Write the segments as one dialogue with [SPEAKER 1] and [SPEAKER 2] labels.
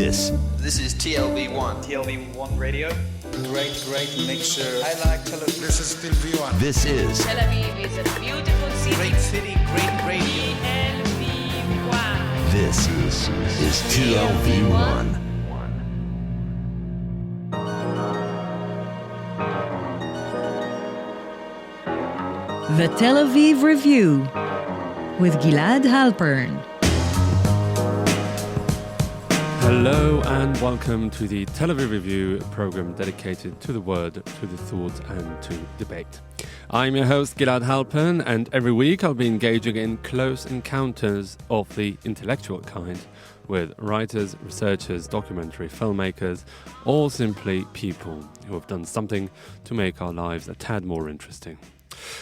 [SPEAKER 1] This
[SPEAKER 2] is TLV1.
[SPEAKER 3] TLV1 radio.
[SPEAKER 4] Great mixture.
[SPEAKER 2] I like television.
[SPEAKER 4] This is still V1.
[SPEAKER 1] This is
[SPEAKER 5] Tel Aviv is a beautiful city.
[SPEAKER 2] Great city, great radio.
[SPEAKER 5] TLV1.
[SPEAKER 1] This is TLV1.
[SPEAKER 6] The Tel Aviv Review with Gilad Halpern.
[SPEAKER 7] Hello and welcome to the Tel Aviv Review program dedicated to the word, to the thought and to debate. I'm your host Gilad Halpern, and every week I'll be engaging in close encounters of the intellectual kind with writers, researchers, documentary filmmakers, or simply people who have done something to make our lives a tad more interesting.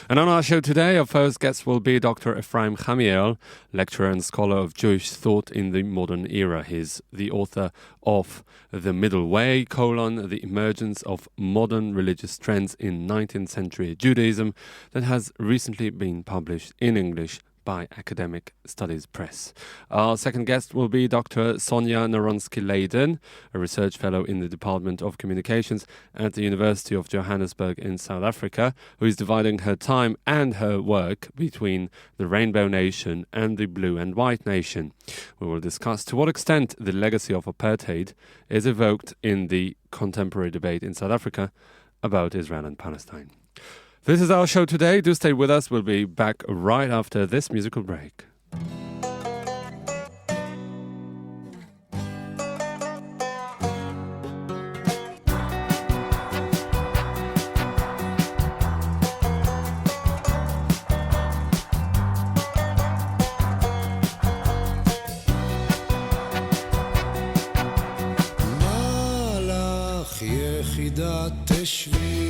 [SPEAKER 7] And on our show today, our first guest will be Dr. Ephraim Chamiel, lecturer and scholar of Jewish thought in the modern era. He's the author of The Middle Way, The Emergence of Modern Religious Trends in 19th-Century Judaism, that has recently been published in English by Academic Studies Press. Our second guest will be Dr. Sonja Narunsky-Laden, a research fellow in the Department of Communications at the University of Johannesburg in South Africa, who is dividing her time and her work between the Rainbow Nation and the Blue and White Nation. We will discuss to what extent the legacy of Apartheid is evoked in the contemporary debate in South Africa about Israel and Palestine. This is our show today. Do stay with us. We'll be back right after this musical break.
[SPEAKER 8] Lach, YechidaUzi.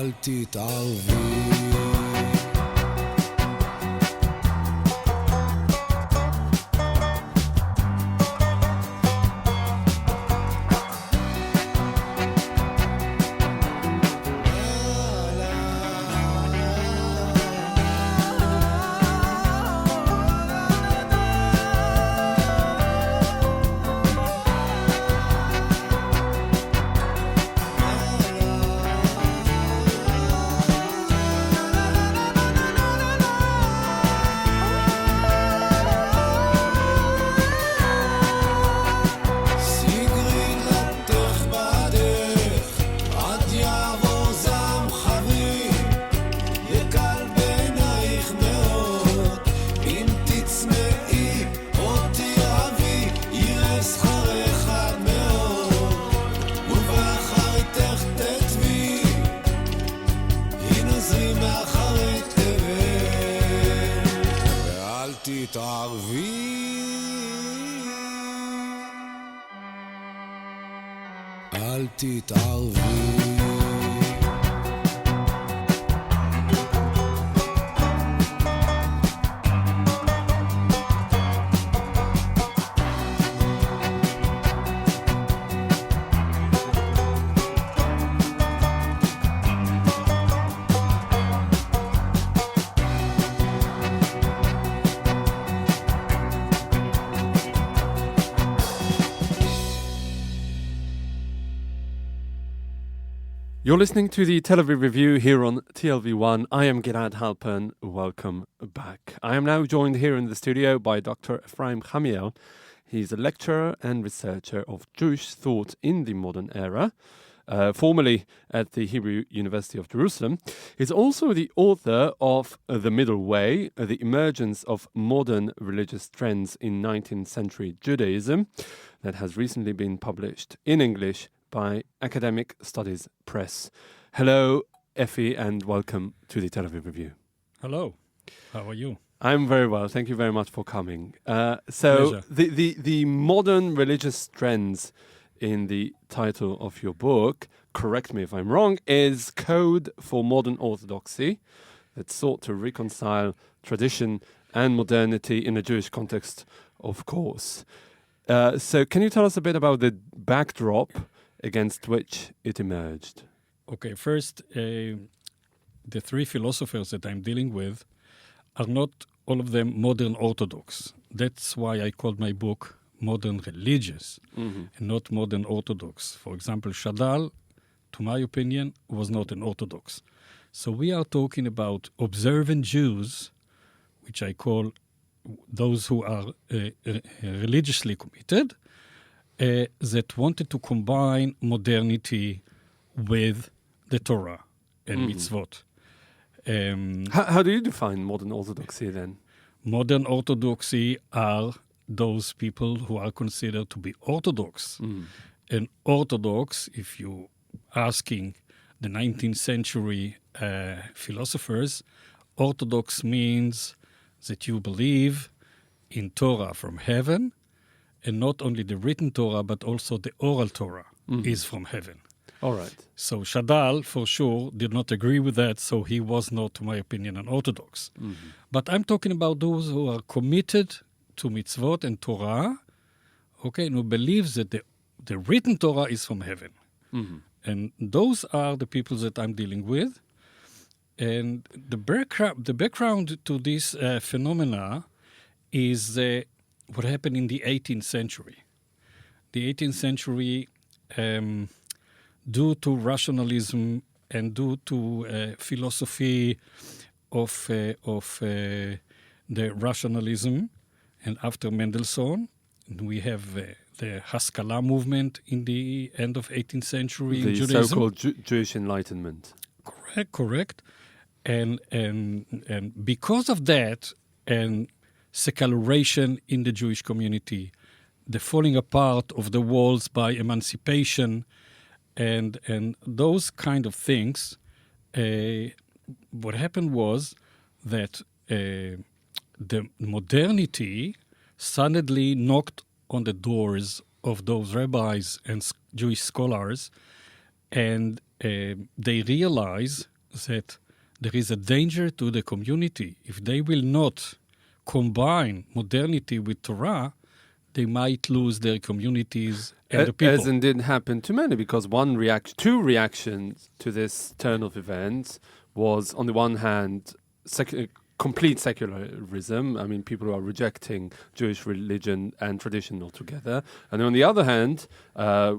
[SPEAKER 8] אל תתערבי. תתערבי. אל תתערבי.
[SPEAKER 7] You're listening to the Tel Aviv Review here on TLV1. I am Gilad Halpern. Welcome back. I am now joined here in the studio by Dr. Ephraim Chamiel. He's a lecturer and researcher of Jewish thought in the modern era, formerly at the Hebrew University of Jerusalem. He's also the author of The Middle Way, The Emergence of Modern Religious Trends in 19th-Century Judaism, that has recently been published in English by Academic Studies Press. Hello, Effie, and welcome to the Tel Aviv Review.
[SPEAKER 3] Hello. How are you?
[SPEAKER 7] I'm very well. Thank you very much for coming.
[SPEAKER 3] Pleasure.
[SPEAKER 7] The modern religious trends in the title of your book, correct me if I'm wrong, is Code for Modern Orthodoxy, that sought to reconcile tradition and modernity in a Jewish context, of course. So can you tell us a bit about the backdrop against which it emerged?
[SPEAKER 3] Okay, first, the three philosophers that I'm dealing with are not all of them modern Orthodox. That's why I called my book Modern Religious and not Modern Orthodox. For example, Shadal, to my opinion, was not an Orthodox. So we are talking about observant Jews, which I call those who are religiously committed, that wanted to combine modernity with the Torah and mitzvot.
[SPEAKER 7] How do you define modern orthodoxy then?
[SPEAKER 3] Modern orthodoxy are those people who are considered to be orthodox. And orthodox, if you asking the 19th century philosophers, orthodox means that you believe in Torah from heaven, and not only the written Torah, but also the oral Torah is from heaven.
[SPEAKER 7] All right.
[SPEAKER 3] So Shadal, for sure, did not agree with that, so he was not, to my opinion, an Orthodox. But I'm talking about those who are committed to mitzvot and Torah, okay, and who believes that the written Torah is from heaven. And those are the people that I'm dealing with. And the background to this phenomena is what happened in the 18th century. The 18th century, due to rationalism and due to philosophy of the rationalism, and after Mendelssohn, we have the Haskalah movement in the end of 18th century
[SPEAKER 7] The
[SPEAKER 3] Judaism.
[SPEAKER 7] so-called Jewish Enlightenment.
[SPEAKER 3] Correct. And because of that, and secularization in the Jewish community, the falling apart of the walls by emancipation, and those kind of things, what happened was that the modernity suddenly knocked on the doors of those rabbis and Jewish scholars, and they realize that there is a danger to the community. If they will not combine modernity with Torah, they might lose their communities and the people.
[SPEAKER 7] As indeed happened to many, because two reactions to this turn of events was, on the one hand, complete secularism. I mean, people who are rejecting Jewish religion and tradition altogether. And on the other hand, I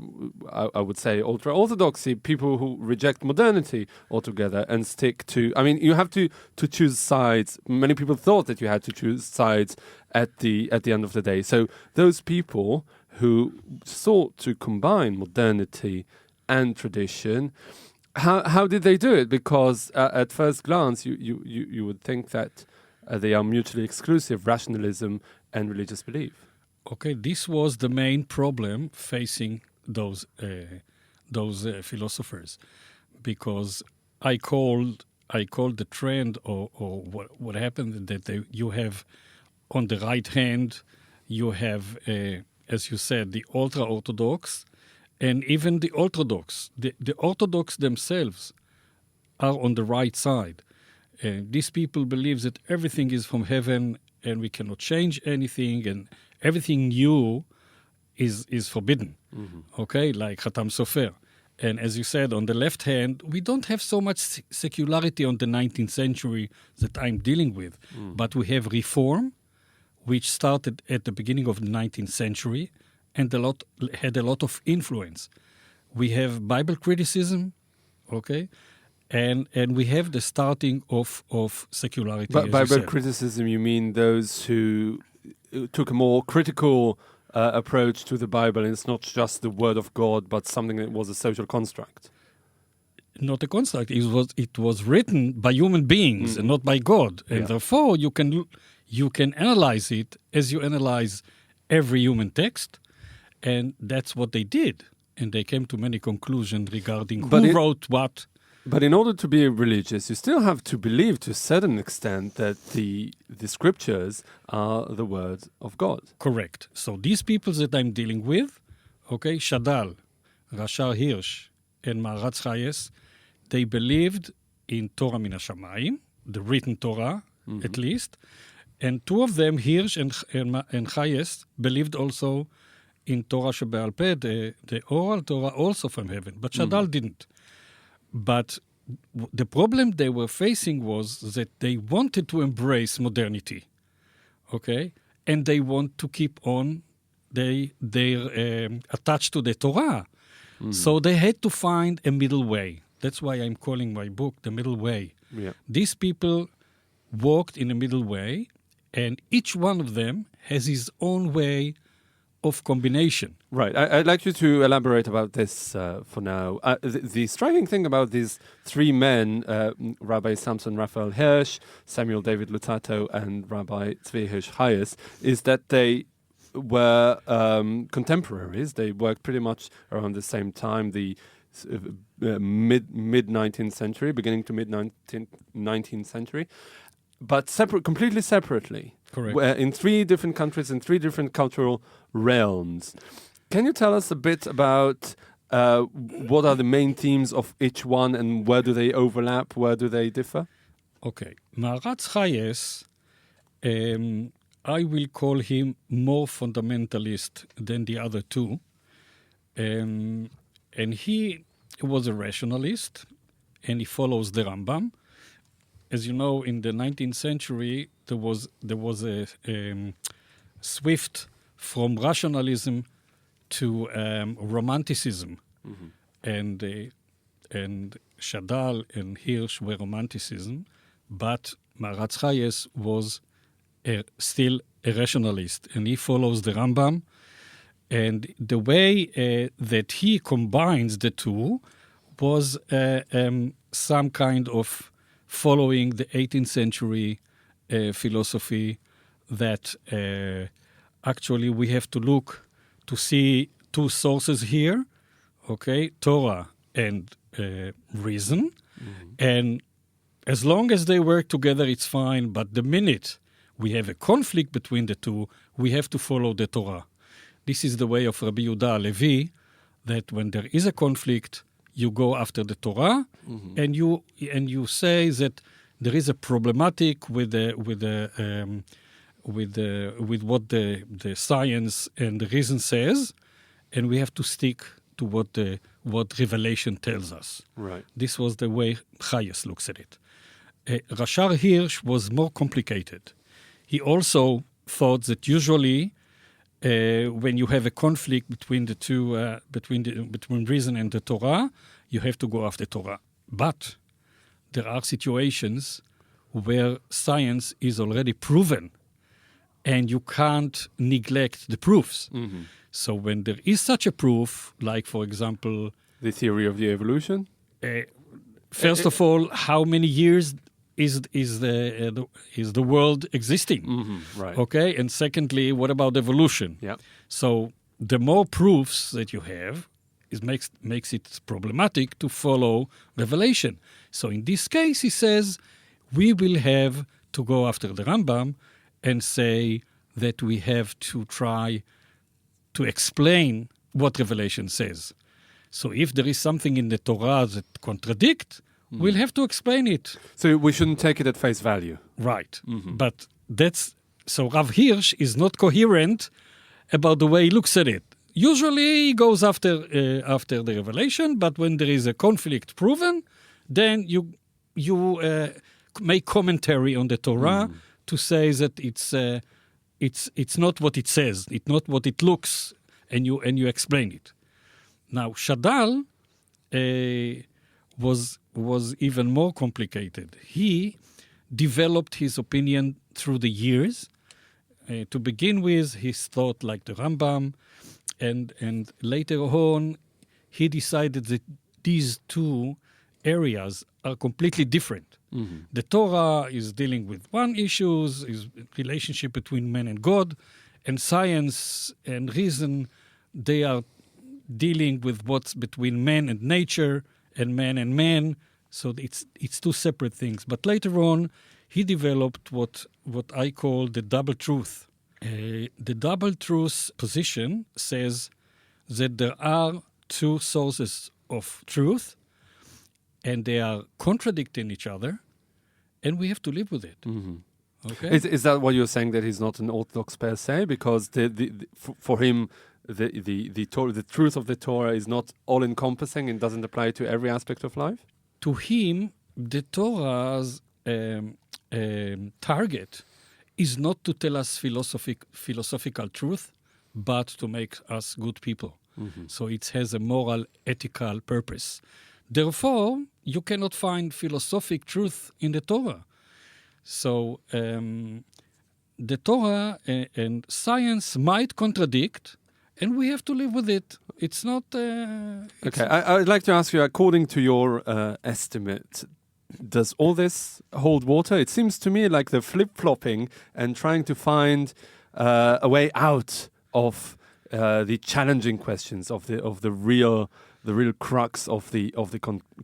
[SPEAKER 7] would say ultra-Orthodoxy, people who reject modernity altogether and stick to... I mean, you have to choose sides. Many people thought that you had to choose sides at the end of the day. So those people who sought to combine modernity and tradition... How did they do it? Because at first glance, you would think that they are mutually exclusive, rationalism and religious belief.
[SPEAKER 3] Okay, this was the main problem facing those philosophers, because I called the trend or what happened that you have on the right hand, you have as you said, the ultra-Orthodox, And even the Orthodox, the Orthodox themselves are on the right side. These people believe that everything is from heaven and we cannot change anything, and everything new is forbidden. Okay, like Khatam Sofer. And as you said, on the left hand, we don't have so much secularity on the 19th century that I'm dealing with. But we have reform, which started at the beginning of the 19th century and had a lot of influence. We have Bible criticism, okay? And we have the starting of secularity.
[SPEAKER 7] But Bible criticism, you mean those who took a more critical approach to the Bible, and it's not just the word of God, but something that was a social construct?
[SPEAKER 3] Not a construct. It was written by human beings and not by God. And therefore, you can analyze it as you analyze every human text. And that's what they did. And they came to many conclusions regarding who wrote what.
[SPEAKER 7] But in order to be religious, you still have to believe to a certain extent that the scriptures are the words of God.
[SPEAKER 3] Correct. So these people that I'm dealing with, okay, Shadal, Rashar Hirsch, and Maharatz Chayes, they believed in Torah min hashamayim, the written Torah, at least. And two of them, Hirsch and Chayes, believed also in Torah shebe'al peh, the oral Torah, also from heaven. But Shadal didn't. But the problem they were facing was that they wanted to embrace modernity, okay? And they want to keep on, they're attached to the Torah. So they had to find a middle way. That's why I'm calling my book The Middle Way. Yeah. These people walked in a middle way, and each one of them has his own way of combination.
[SPEAKER 7] Right. I'd like you to elaborate about this for now. The striking thing about these three men, Rabbi Samson Raphael Hirsch, Samuel David Lutato, and Rabbi Tzvi Hirsch Chayes, is that they were contemporaries. They worked pretty much around the same time, the mid-19th century, beginning to mid-19th century, but completely separately.
[SPEAKER 3] Correct.
[SPEAKER 7] In three different countries, in three different cultural realms. Can you tell us a bit about what are the main themes of each one, and where do they overlap, where do they differ?
[SPEAKER 3] Okay. Maharatz Chayes, I will call him more fundamentalist than the other two. And he was a rationalist, and he follows the Rambam. As you know, in the 19th century, there was a swift from rationalism to romanticism, and Shadal and Hirsch were romanticism, but Maharatz Chayes was still a rationalist, and he follows the Rambam. And the way that he combines the two was some kind of following the 18th century philosophy that actually we have to look to see two sources here, okay, Torah and reason. And as long as they work together, it's fine. But the minute we have a conflict between the two, we have to follow the Torah. This is the way of Rabbi Yehuda Halevi, that when there is a conflict, you go after the Torah, and you say that there is a problematic with what the science and the reason says, and we have to stick to what Revelation tells us.
[SPEAKER 7] Right.
[SPEAKER 3] This was the way Chayes looks at it. Rashar Hirsch was more complicated. He also thought that usually when you have a conflict between the two, between reason and the Torah, you have to go after Torah. But there are situations where science is already proven, and you can't neglect the proofs. So when there is such a proof, like for example,
[SPEAKER 7] the theory of the evolution.
[SPEAKER 3] First of all, how many years is the world existing?
[SPEAKER 7] Right.
[SPEAKER 3] Okay, and secondly, what about evolution?
[SPEAKER 7] Yeah.
[SPEAKER 3] So the more proofs that you have, it makes it problematic to follow Revelation. So in this case, he says we will have to go after the Rambam and say that we have to try to explain what Revelation says. So if there is something in the Torah that contradicts, we'll have to explain it.
[SPEAKER 7] So we shouldn't take it at face value.
[SPEAKER 3] Right. But so Rav Hirsch is not coherent about the way he looks at it. Usually he goes after the revelation, but when there is a conflict proven, then you make commentary on the Torah to say that it's not what it says, it's not what it looks, and you explain it. Now Shadal was even more complicated. He developed his opinion through the years. To begin with, he thought like the Rambam, and later on, he decided that these two areas are completely different. The Torah is dealing with one issue, is relationship between man and God, and science and reason, they are dealing with what's between man and nature, and man. So it's two separate things. But later on, he developed what I call the double truth. The double truth position says that there are two sources of truth, and they are contradicting each other, and we have to live with it. Okay?
[SPEAKER 7] Is that what you're saying, that he's not an Orthodox per se? Because for him, the truth of the Torah is not all-encompassing and doesn't apply to every aspect of life?
[SPEAKER 3] To him, the Torah's target is not to tell us philosophical truth, but to make us good people. So it has a moral, ethical purpose. Therefore, you cannot find philosophic truth in the Torah. So the Torah and science might contradict, and we have to live with it. It's not...
[SPEAKER 7] Okay, I would like to ask you, according to your estimate, does all this hold water? It seems to me like the flip-flopping and trying to find a way out of the challenging questions of the real crux of the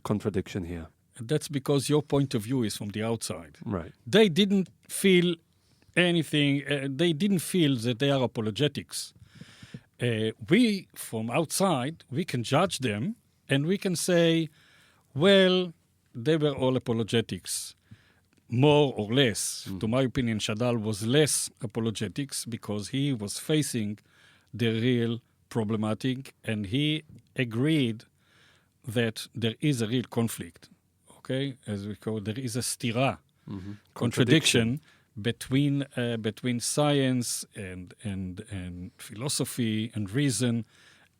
[SPEAKER 7] contradiction here.
[SPEAKER 3] That's because your point of view is from the outside.
[SPEAKER 7] Right.
[SPEAKER 3] They didn't feel anything. They didn't feel that they are apologetics. We, from outside, we can judge them, and we can say, well, they were all apologetics, more or less. To my opinion, Shadal was less apologetics because he was facing the real problematic, and he agreed that there is a real conflict. Okay, as we call it, there is a stira, contradiction between science and philosophy and reason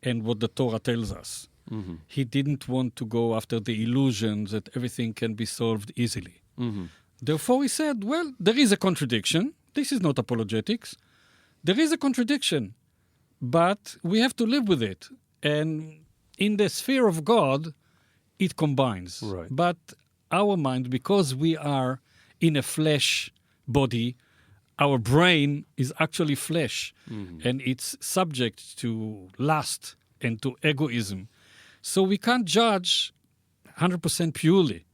[SPEAKER 3] and what the Torah tells us. He didn't want to go after the illusion that everything can be solved easily. Therefore, he said, well, there is a contradiction. This is not apologetics. There is a contradiction, but we have to live with it. And in the sphere of God, it combines.
[SPEAKER 7] Right.
[SPEAKER 3] But our mind, because we are in a flesh body, our brain is actually flesh, and it's subject to lust and to egoism. So we can't judge 100% purely.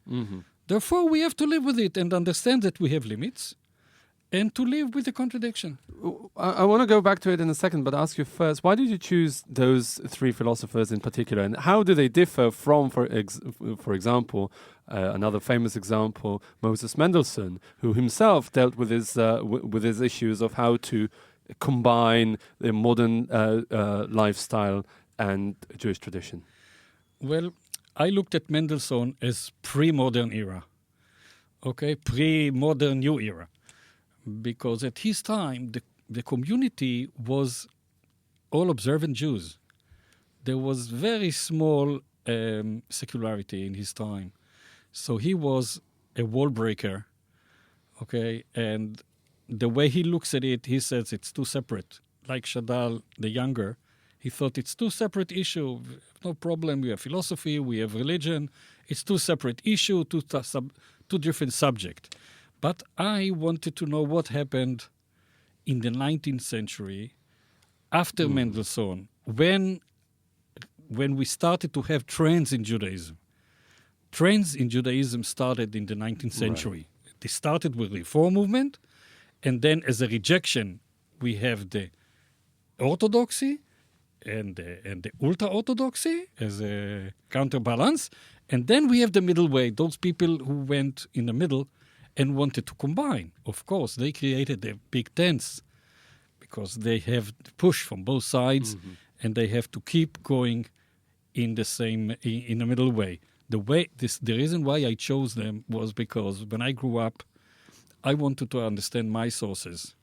[SPEAKER 3] Therefore, we have to live with it and understand that we have limits and to live with the contradiction.
[SPEAKER 7] I want to go back to it in a second, but ask you first, why did you choose those three philosophers in particular, and how do they differ from, for example, another famous example, Moses Mendelssohn, who himself dealt with his issues of how to combine the modern lifestyle and Jewish tradition?
[SPEAKER 3] Well, I looked at Mendelssohn as pre-modern era, okay, pre-modern new era, because at his time, the community was all observant Jews. There was very small secularity in his time. So he was a wall breaker, okay, and the way he looks at it, he says it's two separate. Like Shadal, the younger, he thought it's two separate issues. No problem, we have philosophy, we have religion. It's two separate issues, two different subjects. But I wanted to know what happened in the 19th century after Mendelssohn, when we started to have trends in Judaism. Trends in Judaism started in the 19th century. Right. They started with the Reform movement, and then as a rejection, we have the Orthodoxy, the ultra-Orthodoxy as a counterbalance. And then we have the middle way, those people who went in the middle and wanted to combine. Of course, they created the big tents because they have push from both sides and they have to keep going in the middle way. The reason why I chose them was because when I grew up, I wanted to understand my sources,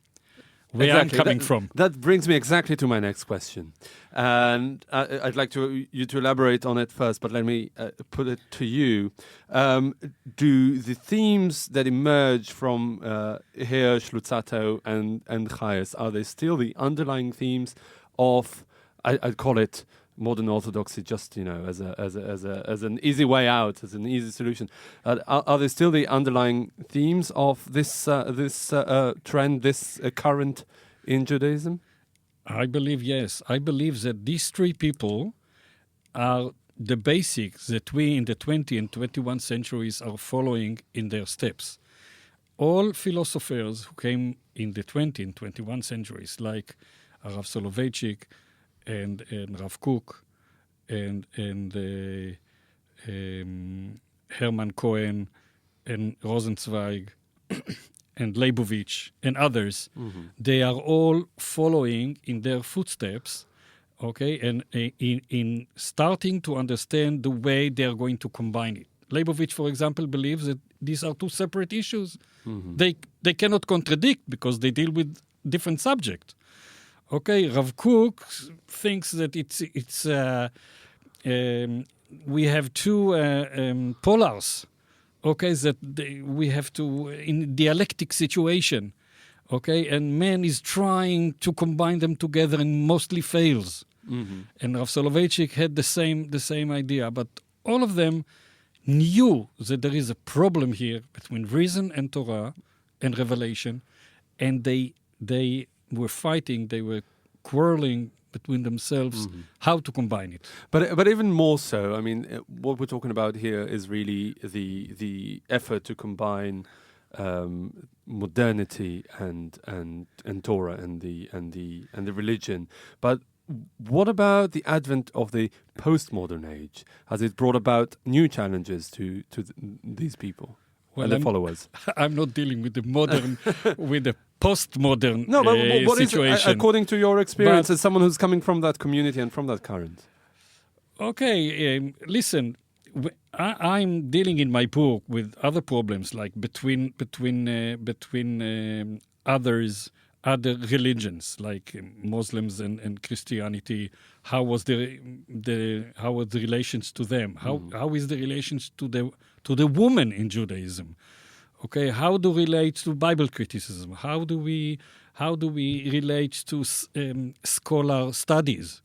[SPEAKER 3] where I'm coming from.
[SPEAKER 7] That brings me exactly to my next question. And I'd like you to elaborate on it first, but let me put it to you. Do the themes that emerge from Hirsch, Luzzatto, and Chayes, are they still the underlying themes of, I'd call it, modern Orthodoxy, just as an easy way out, as an easy solution? Are they still the underlying themes of this trend, this current in Judaism?
[SPEAKER 3] I believe yes. I believe that these three people are the basics that we in the 20th and 21st centuries are following in their steps. All philosophers who came in the 20th and 21st centuries, like Rav Soloveitchik, and Rav Kook and Hermann Cohen and Rosenzweig and Leibovich and others, they are all following in their footsteps, okay, and in starting to understand the way they are going to combine it. Leibovich, for example, believes that these are two separate issues. They cannot contradict because they deal with different subjects. Okay, Rav Kook thinks that we have two polars. Okay, that we have to in dialectic situation. Okay, and man is trying to combine them together and mostly fails. And Rav Soloveitchik had the same idea, but all of them knew that there is a problem here between reason and Torah and revelation, and they were fighting, they were quarreling between themselves how to combine it.
[SPEAKER 7] But even more so, I mean, what we're talking about here is really the effort to combine modernity and Torah and the religion. But what about the advent of the postmodern age? Has it brought about new challenges to these people? And the followers?
[SPEAKER 3] I'm not dealing with the modern, with the postmodern
[SPEAKER 7] No, but what
[SPEAKER 3] situation.
[SPEAKER 7] Is, according to your experience, as someone who's coming from that community and from that current?
[SPEAKER 3] Okay, listen, I'm dealing in my book with other problems, like between other religions, like Muslims and Christianity. How was the relations to them? How is the relations to the woman in Judaism? Okay, how do we relate to Bible criticism? How do we relate to scholar studies?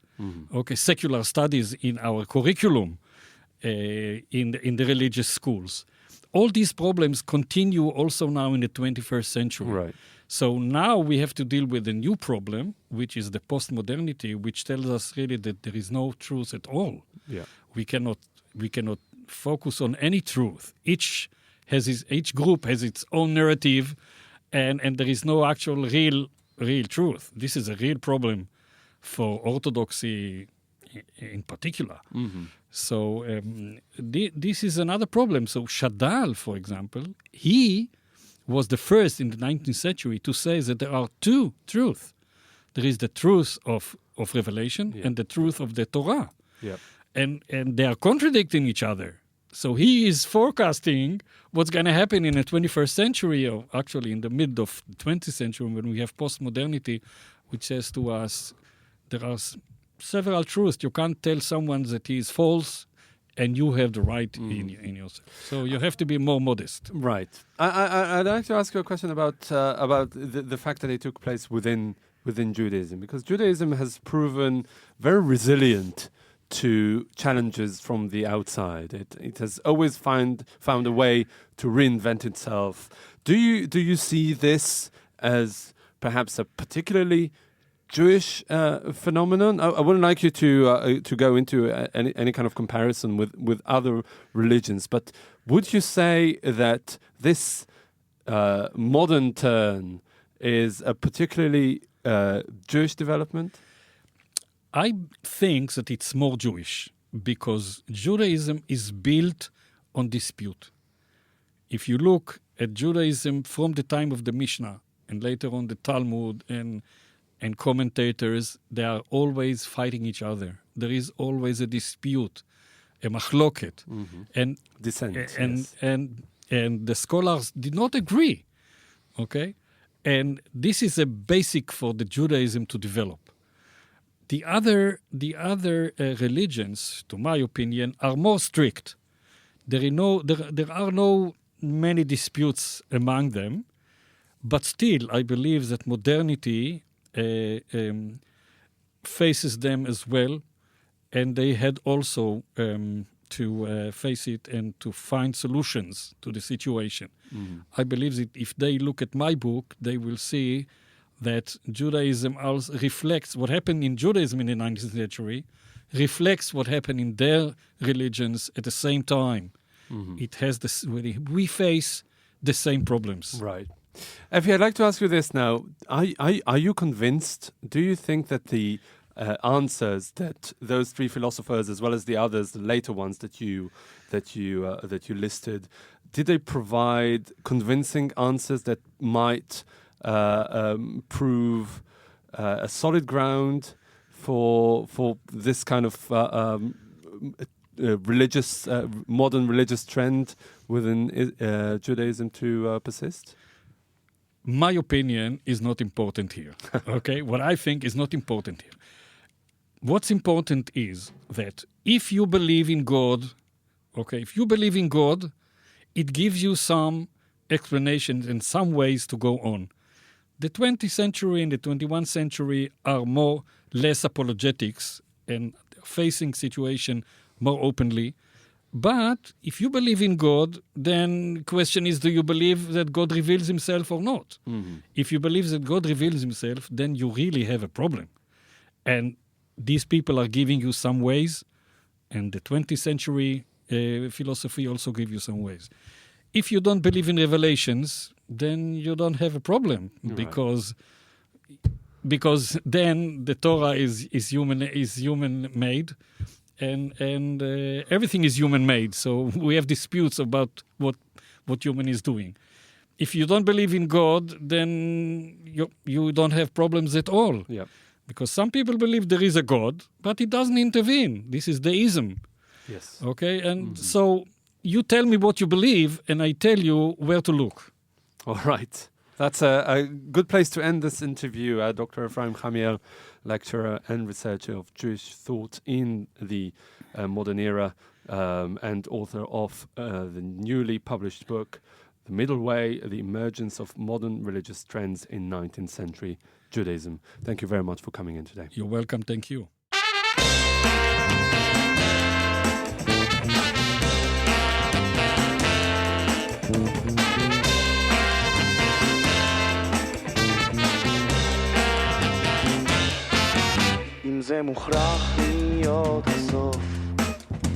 [SPEAKER 3] Okay, secular studies in our curriculum in the religious schools. All these problems continue also now in the 21st century.
[SPEAKER 7] Right.
[SPEAKER 3] So now we have to deal with a new problem, which is the postmodernity, which tells us really that there is no truth at all.
[SPEAKER 7] Yeah.
[SPEAKER 3] We cannot focus on any truth. Each group has its own narrative, and there is no actual real truth. This is a real problem for Orthodoxy in particular. So this is another problem. So Shadal, for example, he was the first in the 19th century to say that there are two truths. There is the truth of revelation and the truth of the Torah.
[SPEAKER 7] Yeah.
[SPEAKER 3] And they are contradicting each other. So he is forecasting what's going to happen in the 21st century, or actually in the mid of the 20th century, when we have postmodernity, which says to us, there are several truths. You can't tell someone that he is false, and you have the right in yourself. So you have to be more modest.
[SPEAKER 7] Right. I'd like to ask you a question about the fact that it took place within Judaism, because Judaism has proven very resilient to challenges from the outside. It has always found a way to reinvent itself. Do you see this as perhaps a particularly Jewish phenomenon? I wouldn't like you to go into any kind of comparison with other religions, but would you say that this modern turn is a particularly Jewish development?
[SPEAKER 3] I think that it's more Jewish because Judaism is built on dispute. If you look at Judaism from the time of the Mishnah and later on the Talmud and commentators, they are always fighting each other. There is always a dispute, a machloket. And
[SPEAKER 7] Dissent,
[SPEAKER 3] and the scholars did not agree, okay? And this is a basic for the Judaism to develop. The other religions, to my opinion, are more strict. There are no many disputes among them, but still, I believe that modernity faces them as well, and they had also to face it and to find solutions to the situation. I believe that if they look at my book, they will see that Judaism also reflects what happened in Judaism in the 19th century, reflects what happened in their religions at the same time. It has this. We face the same problems.
[SPEAKER 7] Right. Effie, I'd like to ask you this now. Are you convinced? Do you think that the answers that those three philosophers, as well as the others, the later ones that you listed, did they provide convincing answers that might prove a solid ground for this kind of religious modern religious trend within Judaism to persist?
[SPEAKER 3] My opinion is not important here. Okay, what I think is not important here. What's important is that if you believe in God, it gives you some explanations and some ways to go on. The 20th century and the 21st century are less apologetics and facing situation more openly. But if you believe in God, then the question is, do you believe that God reveals himself or not? If you believe that God reveals himself, then you really have a problem. And these people are giving you some ways, and the 20th century philosophy also give you some ways. If you don't believe in revelations, then you don't have a problem, because then the Torah is human made, and everything is human made. So we have disputes about what human is doing. If you don't believe in God, then you don't have problems at all.
[SPEAKER 7] Yeah.
[SPEAKER 3] Because some people believe there is a God, but he doesn't intervene. This is deism.
[SPEAKER 7] Yes.
[SPEAKER 3] Okay, and so you tell me what you believe, and I tell you where to look.
[SPEAKER 7] All right. That's a good place to end this interview. Dr. Ephraim Chamiel, lecturer and researcher of Jewish thought in the modern era, and author of the newly published book, The Middle Way, The Emergence of Modern Religious Trends in 19th Century Judaism. Thank you very much for coming in today.
[SPEAKER 3] You're welcome. Thank you.
[SPEAKER 9] אם זה מוכרח להיות הסוף,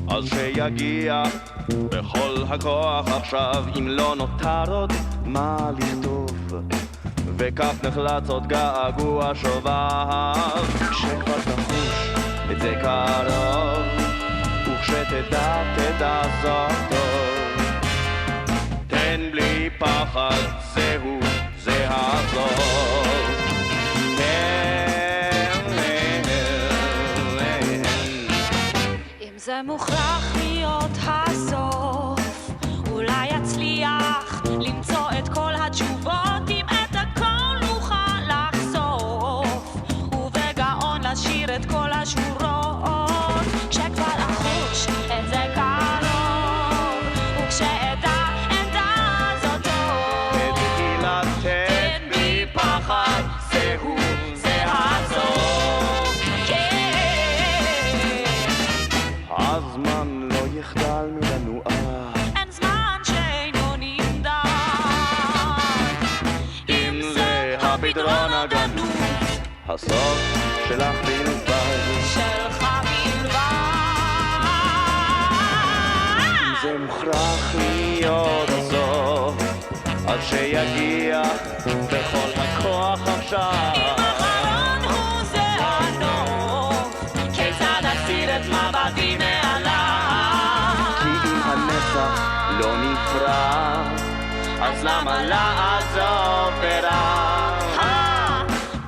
[SPEAKER 9] אז שיגיע בכל הכוח עכשיו, אם לא נותר עוד מה לכתוב, וכך נחלץ עוד געגוע שובב, כשכבר תחוש את זה קרוב, וכשתדע תדע זאת טוב, תן בלי פחד, זהו זה הסוף.
[SPEAKER 5] זה מוכרח להיות הסוף, אולי יצליח למצוא את כל התשובות, אם את הכל נוכל לחשוף, ובגאון לשיר את כל השורות, כשכבר אחוש את זה קרוב, וכשאדע זאת טוב, תן בי פחד, זהו זה הסוף.
[SPEAKER 9] הזמן לא יחדל מלנוע,
[SPEAKER 5] אין זמן שאינו נמדד, אם זה הפתרון הגנוז,
[SPEAKER 9] הסוף שלך בלבד,
[SPEAKER 5] שלך בלבד.
[SPEAKER 9] אם זה מוכרח להיות הסוף, עד שיגיע בכל הכוח עכשיו,
[SPEAKER 5] אם החלון הוא זה הנוף,
[SPEAKER 9] למה לעזוב ברע?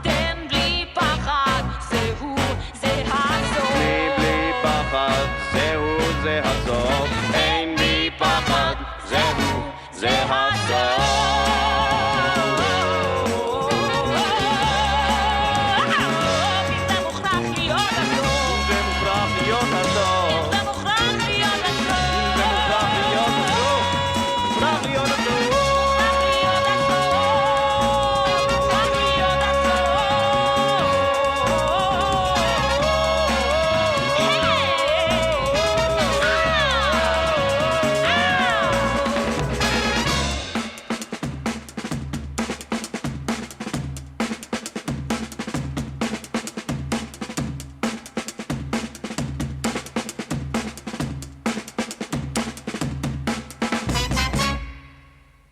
[SPEAKER 5] תן בלי פחד, זהו, זה הסוף.
[SPEAKER 9] בלי פחד, זהו זה הסוף. אין בי פחד, זהו זה הסוף.
[SPEAKER 5] זה מוכרח להיות הסוף.
[SPEAKER 9] זה מוכרח להיות הסוף.
[SPEAKER 5] זה מוכרח להיות הסוף.
[SPEAKER 9] זה מוכרח להיות הסוף. מוכרח להיות הסוף.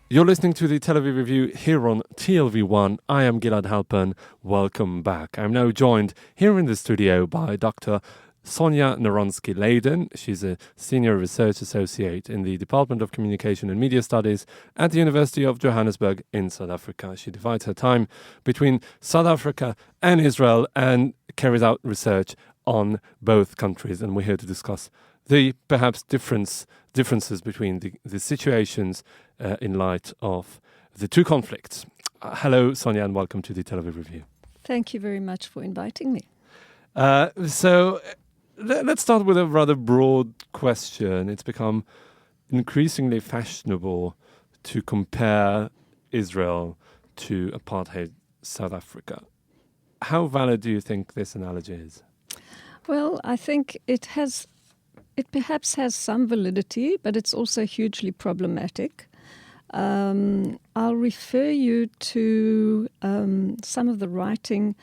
[SPEAKER 7] You're listening to the Tel Aviv Review here on TLV1. I am Gilad Halpern. Welcome back. I'm now joined here in the studio by Dr. Sonja Narunsky-Laden. She's a Senior Research Associate in the Department of Communication and Media Studies at the University of Johannesburg in South Africa. She divides her time between South Africa and Israel and carries out research on both countries. And we're here to discuss the perhaps differences between the situations in light of the two conflicts. Hello, Sonja, and welcome to the Tel Aviv Review.
[SPEAKER 10] Thank you very much for inviting me.
[SPEAKER 7] So let's start with a rather broad question. It's become increasingly fashionable to compare Israel to apartheid South Africa. How valid do you think this analogy is?
[SPEAKER 10] Well, I think it perhaps has some validity, but it's also hugely problematic. I'll refer you to some of the writing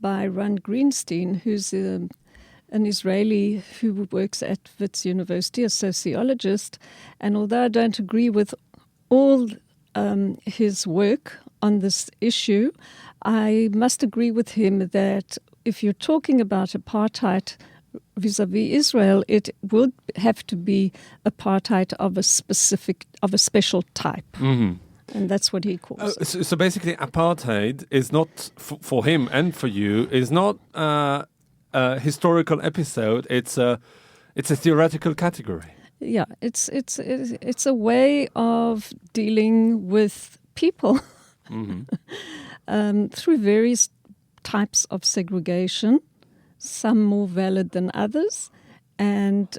[SPEAKER 10] by Ron Greenstein, who's an Israeli who works at Wits University, a sociologist. And although I don't agree with all his work on this issue, I must agree with him that if you're talking about apartheid vis-a-vis Israel, it will have to be apartheid of a special type. Mm-hmm. And that's what he calls it.
[SPEAKER 7] So basically, apartheid is not, for him and for you, is not a historical episode. It's a theoretical category.
[SPEAKER 10] Yeah, it's a way of dealing with people
[SPEAKER 7] mm-hmm.
[SPEAKER 10] Through various types of segregation, some more valid than others, and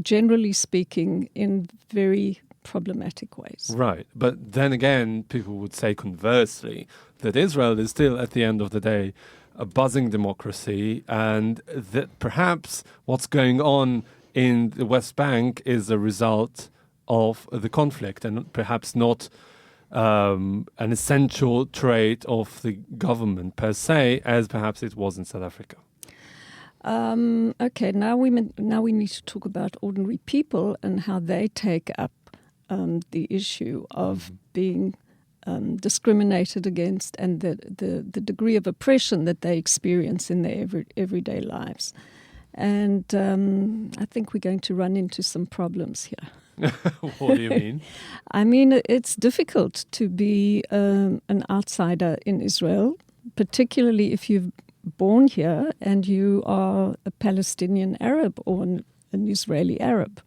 [SPEAKER 10] generally speaking, in very problematic ways.
[SPEAKER 7] Right. But then again, people would say conversely that Israel is still, at the end of the day, a buzzing democracy, and that perhaps what's going on in the West Bank is a result of the conflict and perhaps not an essential trait of the government per se, as perhaps it was in South Africa.
[SPEAKER 10] Okay, now we need to talk about ordinary people and how they take up the issue of being discriminated against and the degree of oppression that they experience in their everyday lives. And I think we're going to run into some problems here.
[SPEAKER 7] What do you mean?
[SPEAKER 10] I mean, it's difficult to be an outsider in Israel, particularly if you've born here and you are a Palestinian Arab or an Israeli Arab.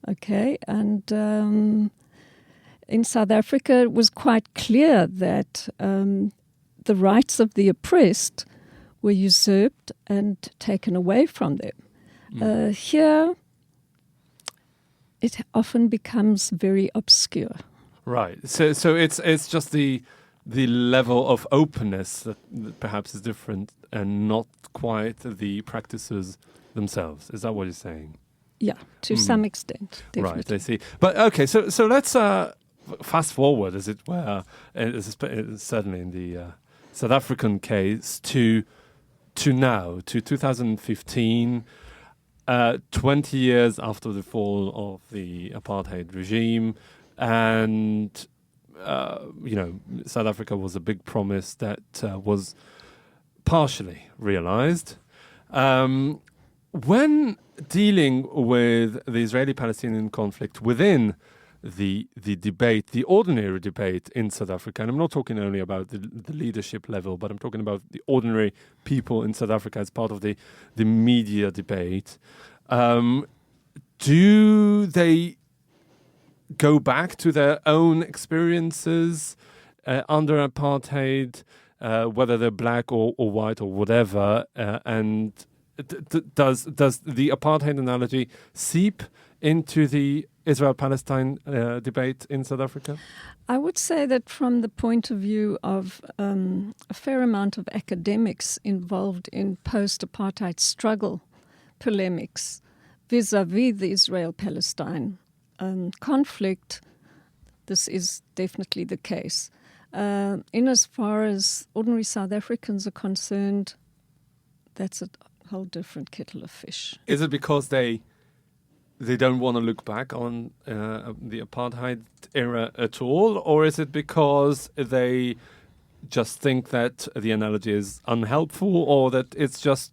[SPEAKER 10] Okay, and in South Africa it was quite clear that the rights of the oppressed were usurped and taken away from them. Here it often becomes very obscure.
[SPEAKER 7] Right. So it's just the level of openness that perhaps is different and not quite the practices themselves. Is that what you're saying?
[SPEAKER 10] Yeah, to some extent, definitely.
[SPEAKER 7] Right, I see. But okay, so let's fast forward, as it were, certainly in the South African case, to now, to 2015, 20 years after the fall of the apartheid regime, and South Africa was a big promise that was partially realized. When dealing with the Israeli-Palestinian conflict within the debate, the ordinary debate in South Africa, and I'm not talking only about the leadership level, but I'm talking about the ordinary people in South Africa as part of the media debate. Do they go back to their own experiences under apartheid, whether they're black or white or whatever, and does the apartheid analogy seep into the Israel-Palestine debate in South Africa?
[SPEAKER 10] I would say that from the point of view of a fair amount of academics involved in post-apartheid struggle polemics vis-à-vis the Israel-Palestine conflict, this is definitely the case. In as far as ordinary South Africans are concerned, that's a whole different kettle of fish.
[SPEAKER 7] Is it because they don't want to look back on the apartheid era at all, or is it because they just think that the analogy is unhelpful, or that it's just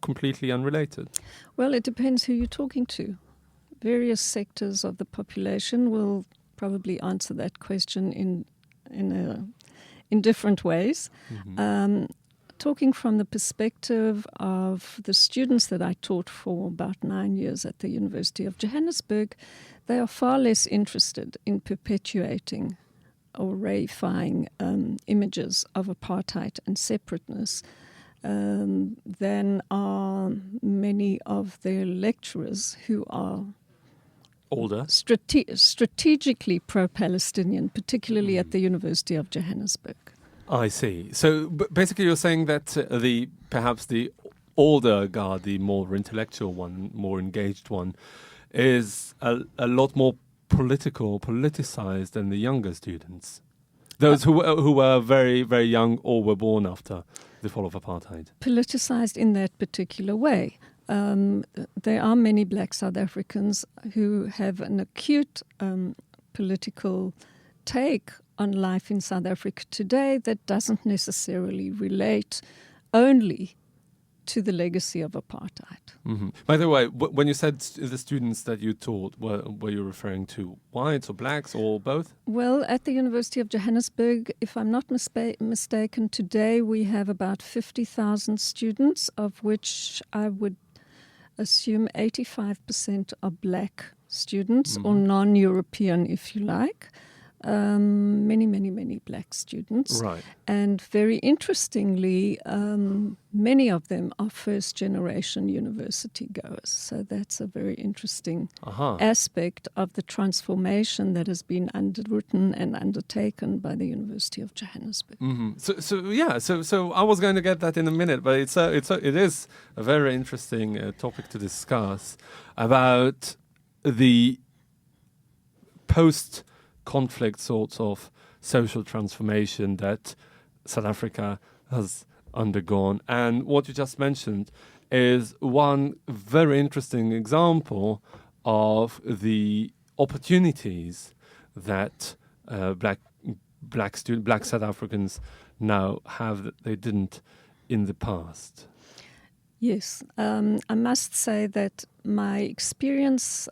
[SPEAKER 7] completely unrelated?
[SPEAKER 10] Well, it depends who you're talking to. Various sectors of the population will probably answer that question in different ways.
[SPEAKER 7] Mm-hmm.
[SPEAKER 10] Talking from the perspective of the students that I taught for about 9 years at the University of Johannesburg, they are far less interested in perpetuating or reifying images of apartheid and separateness than are many of their lecturers who are
[SPEAKER 7] older,
[SPEAKER 10] strategically pro-Palestinian, particularly at the University of Johannesburg.
[SPEAKER 7] I see. So basically you're saying that perhaps the older guard, the more intellectual one, more engaged one, is a lot more politicized than the younger students. Those who were very, very young or were born after the fall of apartheid.
[SPEAKER 10] Politicized in that particular way. There are many black South Africans who have an acute political take on life in South Africa today that doesn't necessarily relate only to the legacy of apartheid.
[SPEAKER 7] Mm-hmm. By the way, when you said the students that you taught, were you referring to whites or blacks or both?
[SPEAKER 10] Well, at the University of Johannesburg, if I'm not mistaken, today we have about 50,000 students, of which I would assume 85% are black students, or non-European, if you like. Many black students.
[SPEAKER 7] Right.
[SPEAKER 10] And very interestingly, many of them are first-generation university goers. So that's a very interesting aspect of the transformation that has been underwritten and undertaken by the University of Johannesburg.
[SPEAKER 7] Mm-hmm. So I was going to get that in a minute, but it is a very interesting topic to discuss about the post-conflict sorts of social transformation that South Africa has undergone. And what you just mentioned is one very interesting example of the opportunities that black South Africans now have that they didn't in the past.
[SPEAKER 10] Yes, I must say that my experience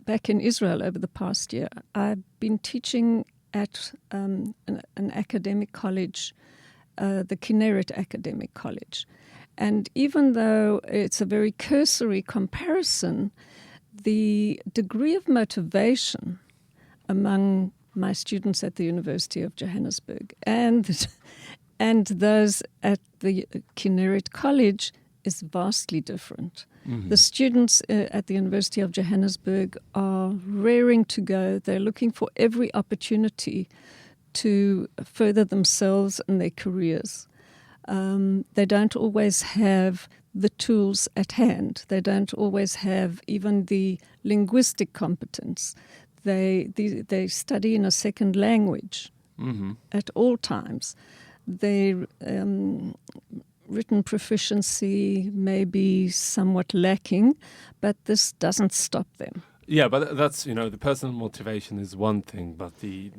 [SPEAKER 10] back in Israel over the past year, I've been teaching at an academic college, the Kinneret Academic College. And even though it's a very cursory comparison, the degree of motivation among my students at the University of Johannesburg and those at the Kinneret College is vastly different. Mm-hmm. The students at the University of Johannesburg are raring to go. They're looking for every opportunity to further themselves and their careers. They don't always have the tools at hand. They don't always have even the linguistic competence. They study in a second language at all times. Their written proficiency may be somewhat lacking, but this doesn't stop them.
[SPEAKER 7] Yeah, but that's, the personal motivation is one thing, but the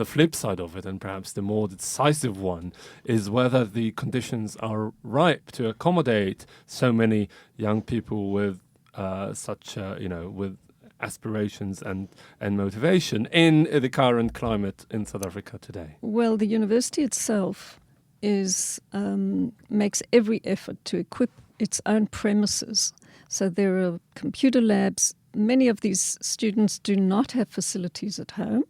[SPEAKER 7] flip side of it, and perhaps the more decisive one, is whether the conditions are ripe to accommodate so many young people with with aspirations and motivation in the current climate in South Africa today?
[SPEAKER 10] Well, the university itself makes every effort to equip its own premises. So there are computer labs. Many of these students do not have facilities at home.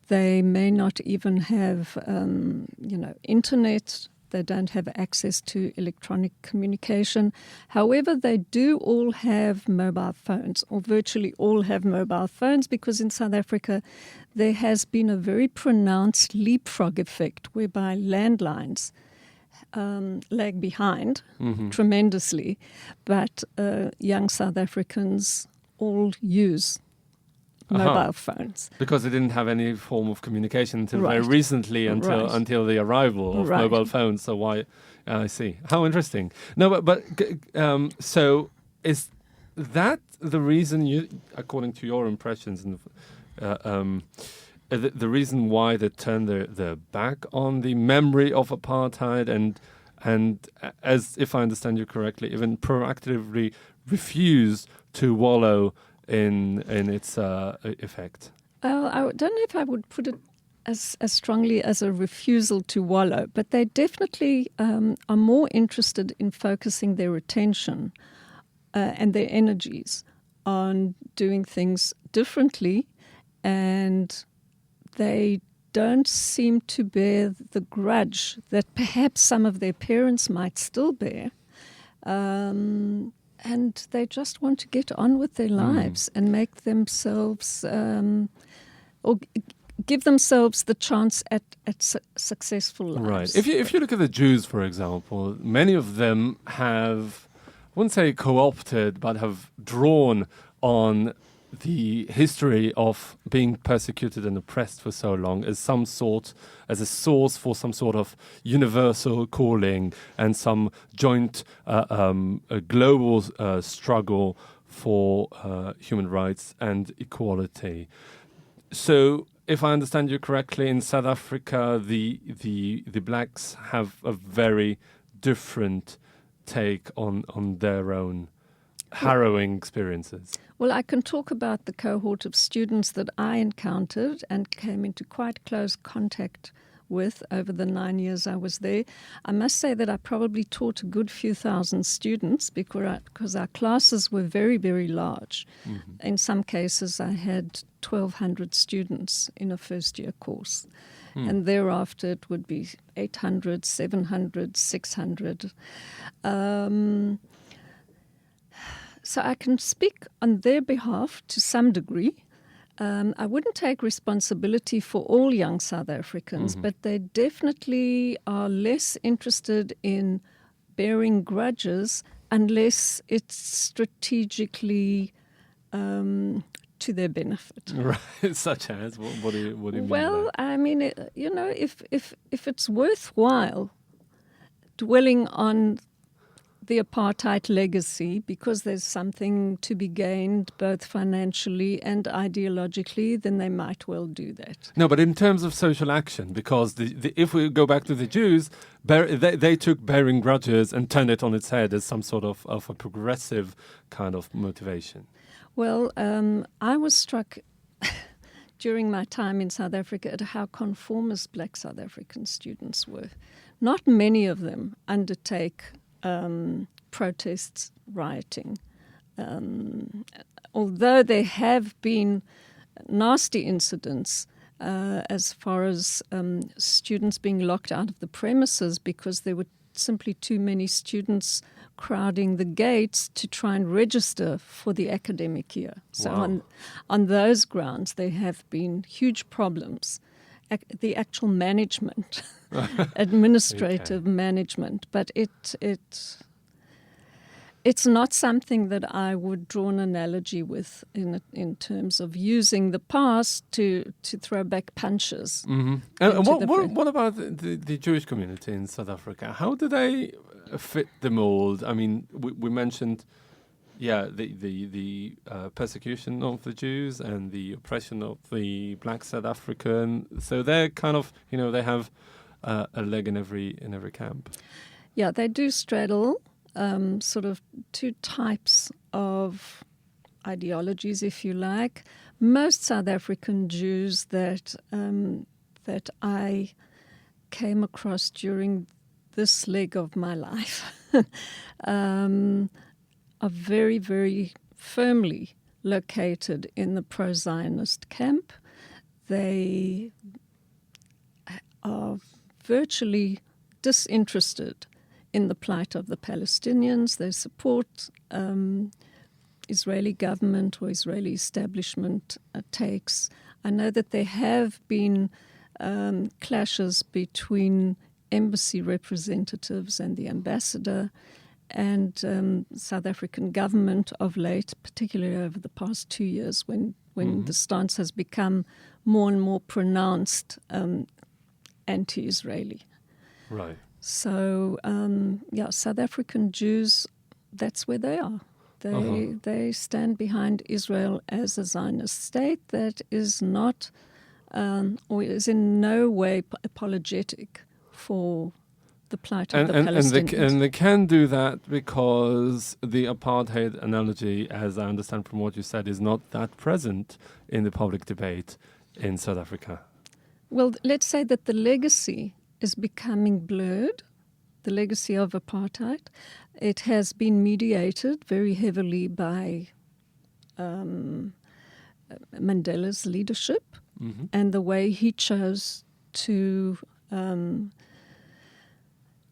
[SPEAKER 10] They may not even have, internet. They don't have access to electronic communication. However, they do all have mobile phones, or virtually all have mobile phones, because in South Africa there has been a very pronounced leapfrog effect whereby landlines lag behind tremendously, but young South Africans all use mobile phones.
[SPEAKER 7] Because they didn't have any form of communication until very
[SPEAKER 10] Right.
[SPEAKER 7] recently, until the arrival of
[SPEAKER 10] Right.
[SPEAKER 7] mobile phones. So why? I see. How interesting. No, but so is that the reason you, according to your impressions, and the reason why they turned their back on the memory of apartheid and as if I understand you correctly, even proactively refuse to wallow in its effect?
[SPEAKER 10] Well, I don't know if I would put it as strongly as a refusal to wallow, but they definitely are more interested in focusing their attention and their energies on doing things differently, and they don't seem to bear the grudge that perhaps some of their parents might still bear. And they just want to get on with their lives and make themselves, or give themselves the chance at successful lives.
[SPEAKER 7] Right. If you look at the Jews, for example, many of them have, I wouldn't say co-opted, but have drawn on the history of being persecuted and oppressed for so long as a source for some sort of universal calling and some joint global struggle for human rights and equality. So, if I understand you correctly, in South Africa, the blacks have a very different take on their own harrowing experiences.
[SPEAKER 10] Well, I can talk about the cohort of students that I encountered and came into quite close contact with over the 9 years I was there. I must say that I probably taught a good few thousand students because our classes were very, very large. Mm-hmm. In some cases, I had 1,200 students in a first-year course. And thereafter, it would be 800, 700, 600. So I can speak on their behalf to some degree. I wouldn't take responsibility for all young South Africans, but they definitely are less interested in bearing grudges unless it's strategically to their benefit.
[SPEAKER 7] Right, such as what do you mean?
[SPEAKER 10] Well, I mean, if it's worthwhile dwelling on the apartheid legacy, because there's something to be gained both financially and ideologically, then they might well do that.
[SPEAKER 7] No, but in terms of social action, because if we go back to the Jews, they took bearing grudges and turned it on its head as some sort of a progressive kind of motivation.
[SPEAKER 10] Well, I was struck during my time in South Africa at how conformist black South African students were. Not many of them undertake protests, rioting. Although there have been nasty incidents as far as students being locked out of the premises because there were simply too many students crowding the gates to try and register for the academic year. So on those grounds, there have been huge problems. The actual management, administrative management, but it's not something that I would draw an analogy with in terms of using the past to throw back punches.
[SPEAKER 7] Mm-hmm. And what about the Jewish community in South Africa? How do they fit the mold? I mean, we mentioned. Yeah, the persecution of the Jews and the oppression of the black South African. So they're kind of, they have a leg in every camp.
[SPEAKER 10] Yeah, they do straddle sort of two types of ideologies, if you like. Most South African Jews that I came across during this leg of my life are very, very firmly located in the pro-Zionist camp. They are virtually disinterested in the plight of the Palestinians. They support Israeli government or Israeli establishment takes. I know that there have been clashes between embassy representatives and the ambassador and South African government of late, particularly over the past 2 years when the stance has become more and more pronounced anti-Israeli.
[SPEAKER 7] Right.
[SPEAKER 10] So, South African Jews, that's where they are. They stand behind Israel as a Zionist state that is not, or is in no way apologetic for the plight of the Palestinians.
[SPEAKER 7] And they can do that because the apartheid analogy, as I understand from what you said, is not that present in the public debate in South Africa.
[SPEAKER 10] Well, let's say that the legacy is becoming blurred, the legacy of apartheid. It has been mediated very heavily by Mandela's leadership and the way he chose to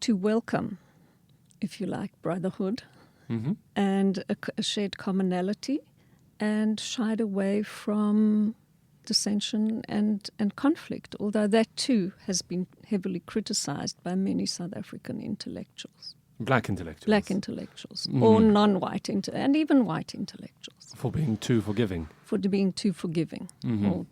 [SPEAKER 10] welcome, if you like, brotherhood and a shared commonality, and shied away from dissension and conflict, although that too has been heavily criticized by many South African intellectuals.
[SPEAKER 7] Black intellectuals.
[SPEAKER 10] Black intellectuals, or non-white, and even white intellectuals.
[SPEAKER 7] For being too forgiving.
[SPEAKER 10] For being too forgiving, or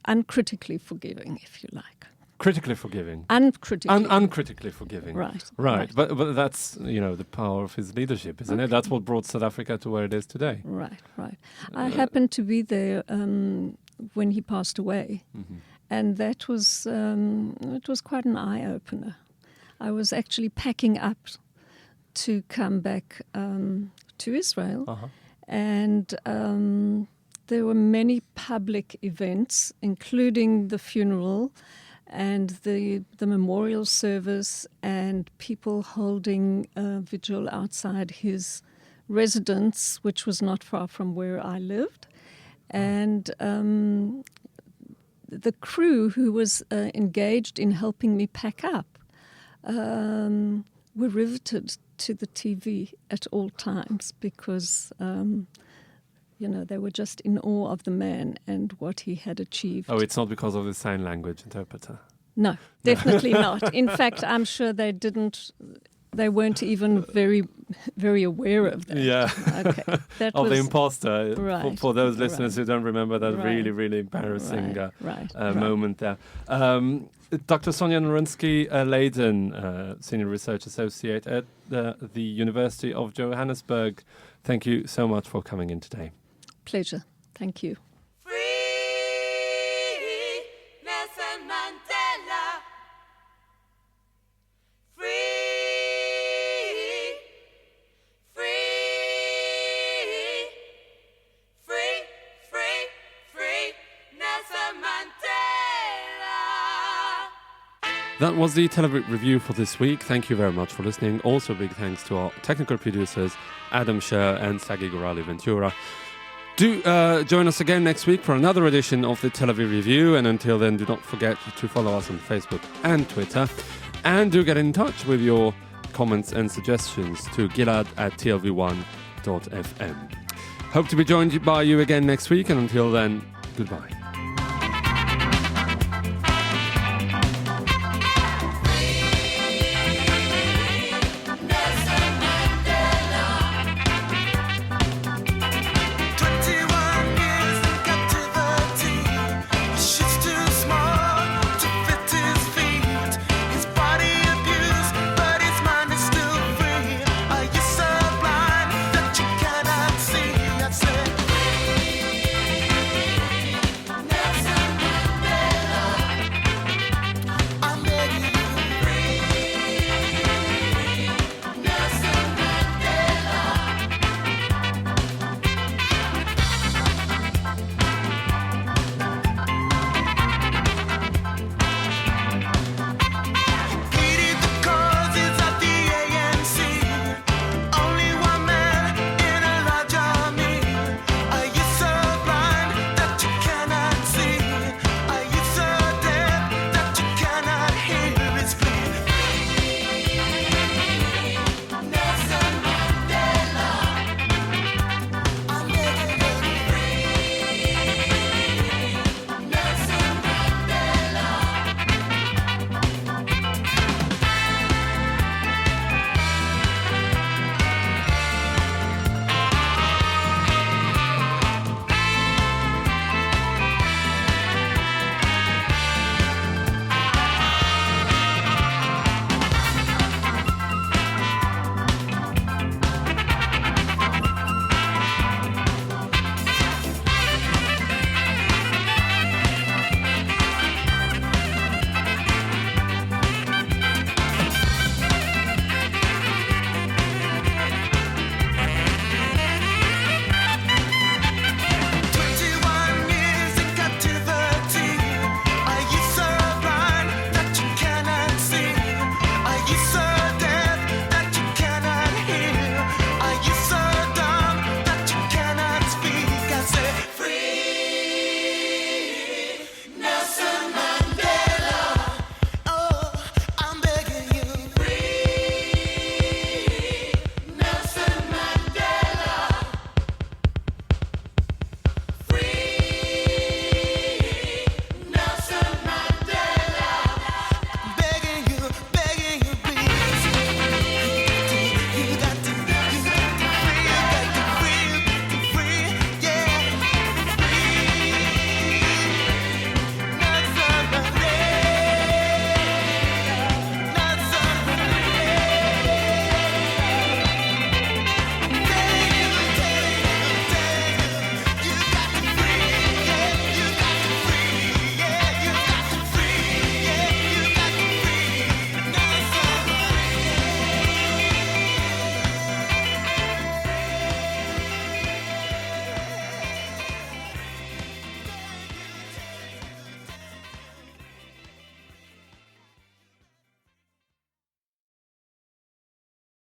[SPEAKER 10] uncritically forgiving, if you like.
[SPEAKER 7] Critically forgiving.
[SPEAKER 10] Uncritically.
[SPEAKER 7] Uncritically forgiving.
[SPEAKER 10] Right.
[SPEAKER 7] But that's, the power of his leadership, isn't it? That's what brought South Africa to where it is today.
[SPEAKER 10] Right. I happened to be there when he passed away, and that was it was quite an eye-opener. I was actually packing up to come back to Israel, and there were many public events, including the funeral and the memorial service, and people holding a vigil outside his residence, which was not far from where I lived. And the crew who was engaged in helping me pack up were riveted to the TV at all times because, they were just in awe of the man and what he had achieved.
[SPEAKER 7] Oh, it's not because of the sign language interpreter?
[SPEAKER 10] No, definitely not. In fact, I'm sure they weren't even very, very aware of that.
[SPEAKER 7] Yeah.
[SPEAKER 10] Okay. That
[SPEAKER 7] of
[SPEAKER 10] was
[SPEAKER 7] the imposter.
[SPEAKER 10] Right.
[SPEAKER 7] For those listeners who don't remember that really, really embarrassing moment there. Dr. Sonja Narunsky-Laden, Senior Research Associate at the University of Johannesburg. Thank you so much for coming in today.
[SPEAKER 10] Pleasure. Thank you.
[SPEAKER 5] Nelson Mandela.
[SPEAKER 7] That was the Television Review for this week. Thank you very much for listening. Also, big thanks to our technical producers, Adam Scher and Sagi Gorali Ventura. Do join us again next week for another edition of the Television Review. And until then, do not forget to follow us on Facebook and Twitter. And do get in touch with your comments and suggestions to gilad@tlv1.fm. Hope to be joined by you again next week. And until then, goodbye.